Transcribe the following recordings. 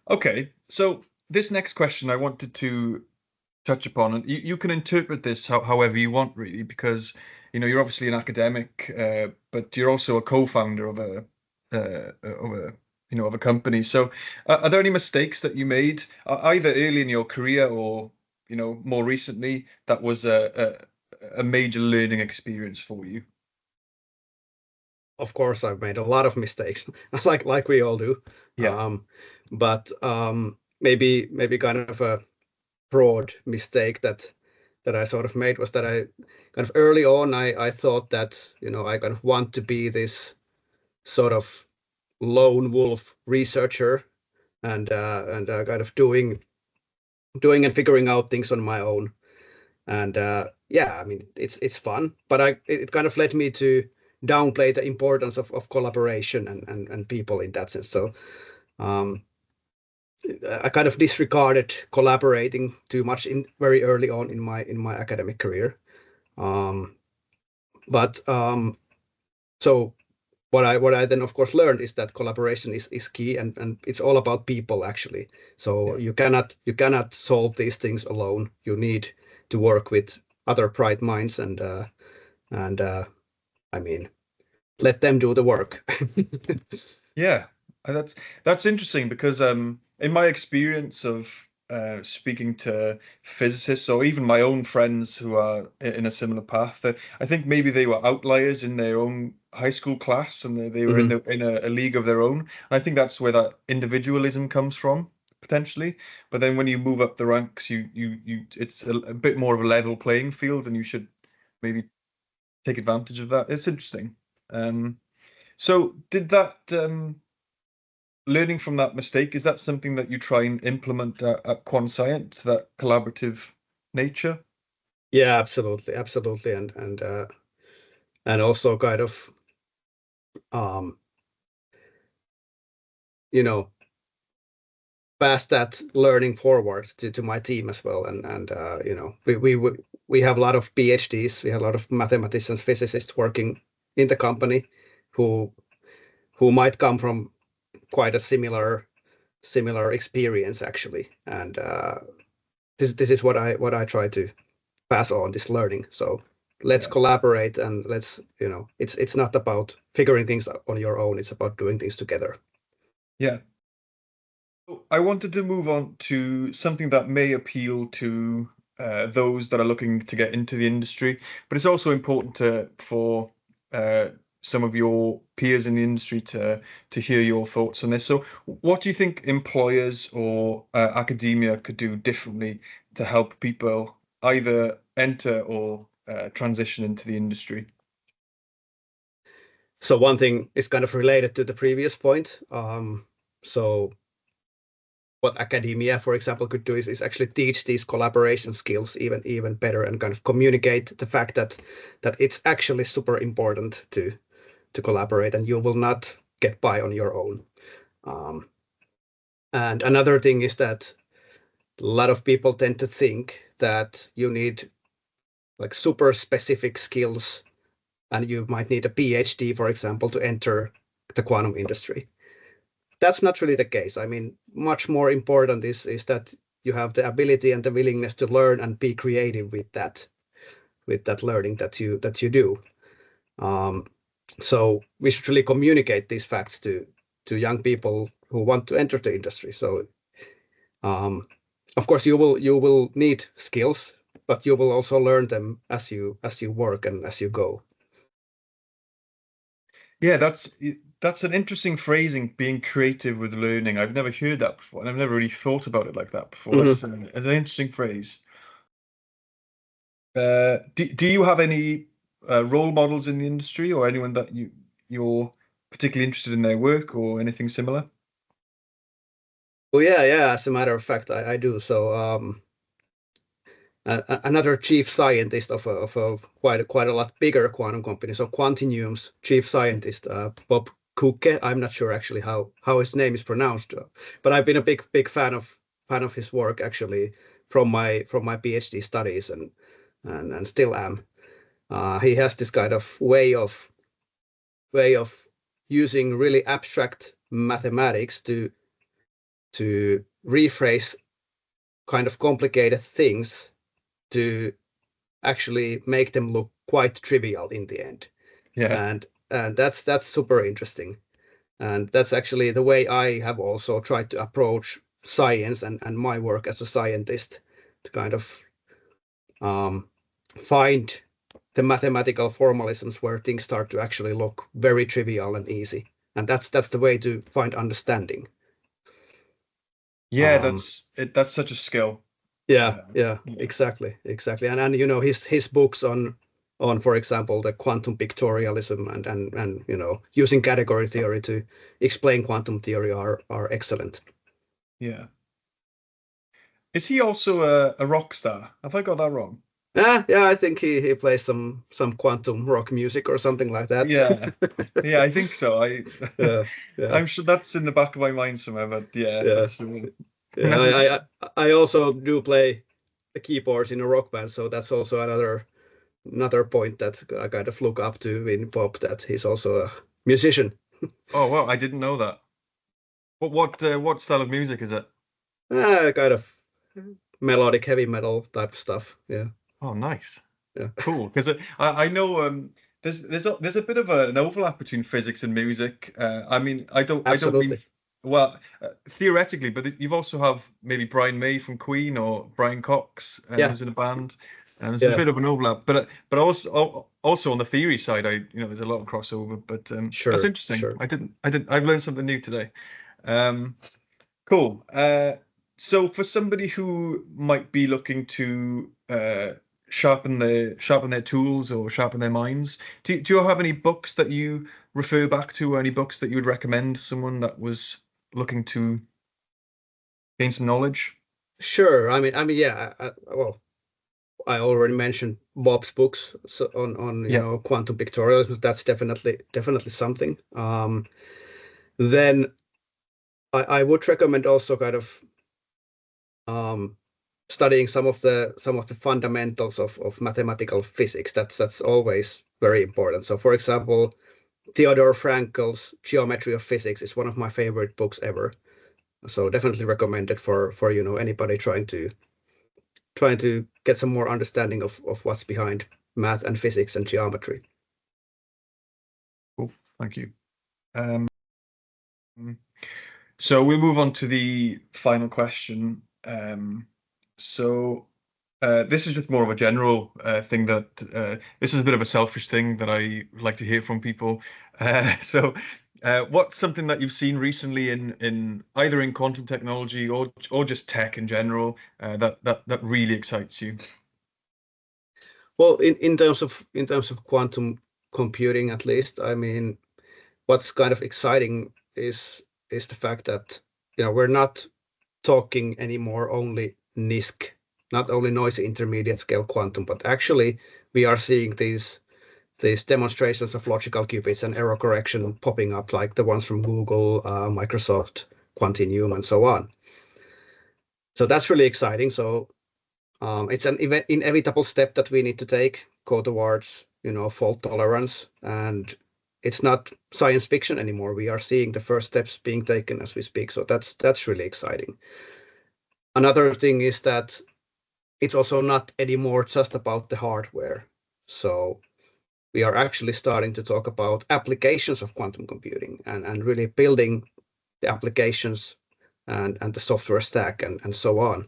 Okay, so this next question I wanted to touch upon, and you can interpret this however you want, really, because you're obviously an academic, but you're also a co-founder of a company. So, are there any mistakes that you made either early in your career or more recently that was a major learning experience for you? Of course, I've made a lot of mistakes, like we all do. Yeah. But maybe kind of a broad mistake that I sort of made was that I kind of early on I thought that I kind of want to be this sort of lone wolf researcher and kind of doing and figuring out things on my own. And yeah, I mean it's fun, but it kind of led me to downplay the importance of collaboration and people in that sense. So um, I kind of disregarded collaborating too much in very early on in my academic career. Um, but so what I then of course learned is that collaboration is key and it's all about people actually. So Yeah. you cannot solve these things alone. You need to work with other bright minds and I mean let them do the work. Yeah, that's interesting because in my experience of speaking to physicists or even my own friends who are in a similar path, I think maybe they were outliers in their own high school class and they were in Mhm. a league of their own. And I think that's where that individualism comes from potentially. But then when you move up the ranks, you it's a bit more of a level playing field, and you should maybe take advantage of that. It's interesting. Um, so did that learning from that mistake, is that something that you try and implement at Quanscient, that collaborative nature? Yeah, absolutely, and also kind of um, you know pass that learning forward to my team as well. And we have a lot of PhDs, we have a lot of mathematicians, physicists working in the company who who might come from quite a similar experience actually. And this is what I try to pass on this learning. So let's Yeah. collaborate and let's it's not about figuring things out on your own. It's about doing things together. Yeah. So I wanted to move on to something that may appeal to those that are looking to get into the industry, but it's also important for uh, some of your peers in the industry to hear your thoughts on this. So, what do you think employers or academia could do differently to help people either enter or transition into the industry? So one thing is kind of related to the previous point. So what academia, for example, could do is actually teach these collaboration skills even better and kind of communicate the fact that it's actually super important to collaborate and you will not get by on your own. Um, and another thing is that a lot of people tend to think that you need like super specific skills and you might need a PhD, for example, to enter the quantum industry. That's not really the case. I mean, much more important is that you have the ability and the willingness to learn and be creative with that learning that you do. Um, so we should really communicate these facts to young people who want to enter the industry. So um, of course you will need skills, but you will also learn them as you work and as you go. Yeah, that's an interesting phrasing, being creative with learning. I've never heard that before, and I've never really thought about it like that before. Mhm. That's an interesting phrase. Do you have any role models in the industry or anyone that you're particularly interested in their work or anything similar? Well, yeah. As a matter of fact, I do. So another chief scientist of a quite a lot bigger quantum company. So Quantinuum's chief scientist, Bob Kuke. I'm not sure actually how his name is pronounced, but I've been a big fan of his work actually from my PhD studies and still am. He has this kind of way of using really abstract mathematics to rephrase kind of complicated things to actually make them look quite trivial in the end. Yeah. And that's super interesting. And that's actually the way I have also tried to approach science and my work as a scientist, to kind of find the mathematical formalisms where things start to actually look very trivial and easy. And that's the way to find understanding. Yeah, that's such a skill. Yeah, Yeah. exactly. And you know, his books on for example the quantum pictorialism and you know, using category theory to explain quantum theory are excellent. Yeah. Is he also a rock star? Have I got that wrong? Yeah, I think he plays some quantum rock music or something like that. Yeah. Yeah, I think so. Yeah, yeah, I'm sure that's in the back of my mind somewhere, but yeah, yeah, that's yeah. that's I also do play the keyboards in a rock band, so that's also another point that I kind of look up to in pop, that he's also a musician. Oh, well, I didn't know that. What style of music is it? Kind of melodic heavy metal type stuff. Yeah, Oh, nice. yeah, Cool. Because I know there's a bit of an overlap between physics and music. I mean, I don't mean absolutely. well theoretically, but you've also have maybe Brian May from Queen or Brian Cox Yeah, who's in a band, and there's a yeah, bit of an overlap. But also on the theory side, there's a lot of crossover. But that's sure, interesting. sure. I've learned something new today. Um, cool. So for somebody who might be looking to sharpen their tools or sharpen their minds, do you have any books that you refer back to, or any books that you would recommend someone that was looking to gain some knowledge? Sure. Yeah. Well, I already mentioned Bob's books, so on you Yeah. know, quantum pictorialism. That's definitely something. Then I would recommend also kind of um, studying some of the fundamentals of mathematical physics. That's always very important. So, for example, Theodore Frankel's Geometry of Physics is one of my favorite books ever. So definitely recommend it for you know, anybody trying to get some more understanding of what's behind math and physics and geometry. Cool. Thank you. Um, so we'll move on to the final question. So this is just more of a general thing that this is a bit of a selfish thing that I like to hear from people. What's something that you've seen recently in either in quantum technology or just tech in general that really excites you? Well, in terms of quantum computing, at least, I mean, what's kind of exciting is the fact that, you know, we're not talking anymore only NISQ, not only noisy intermediate scale quantum, but actually we are seeing these demonstrations of logical qubits and error correction popping up, like the ones from Google, Microsoft, Quantinuum, and so on. So that's really exciting. So it's an inevitable step that we need to go towards, you know, fault tolerance, and it's not science fiction anymore. We are seeing the first steps being taken as we speak. So that's really exciting. Another thing is that it's also not anymore just about the hardware. So we are actually starting to talk about applications of quantum computing and really building the applications and the software stack and so on.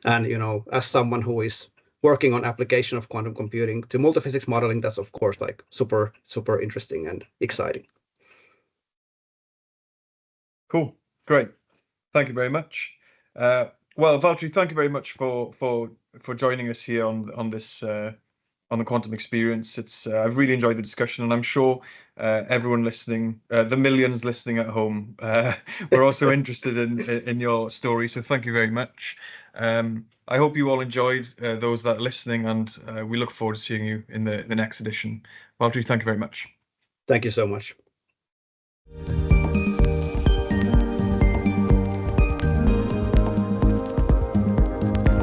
And you know, as someone who is working on application of quantum computing to multiphysics modeling, that's of course like super interesting and exciting. Cool. Great. Thank you very much. Well, Valtteri, thank you very much for joining us here on this on the quantum experience. I've really enjoyed the discussion, and I'm sure everyone listening, the millions listening at home, were also interested in your story. So thank you very much. I hope you all enjoyed, those that are listening, and we look forward to seeing you in the next edition. Valtteri, thank you very much. Thank you so much.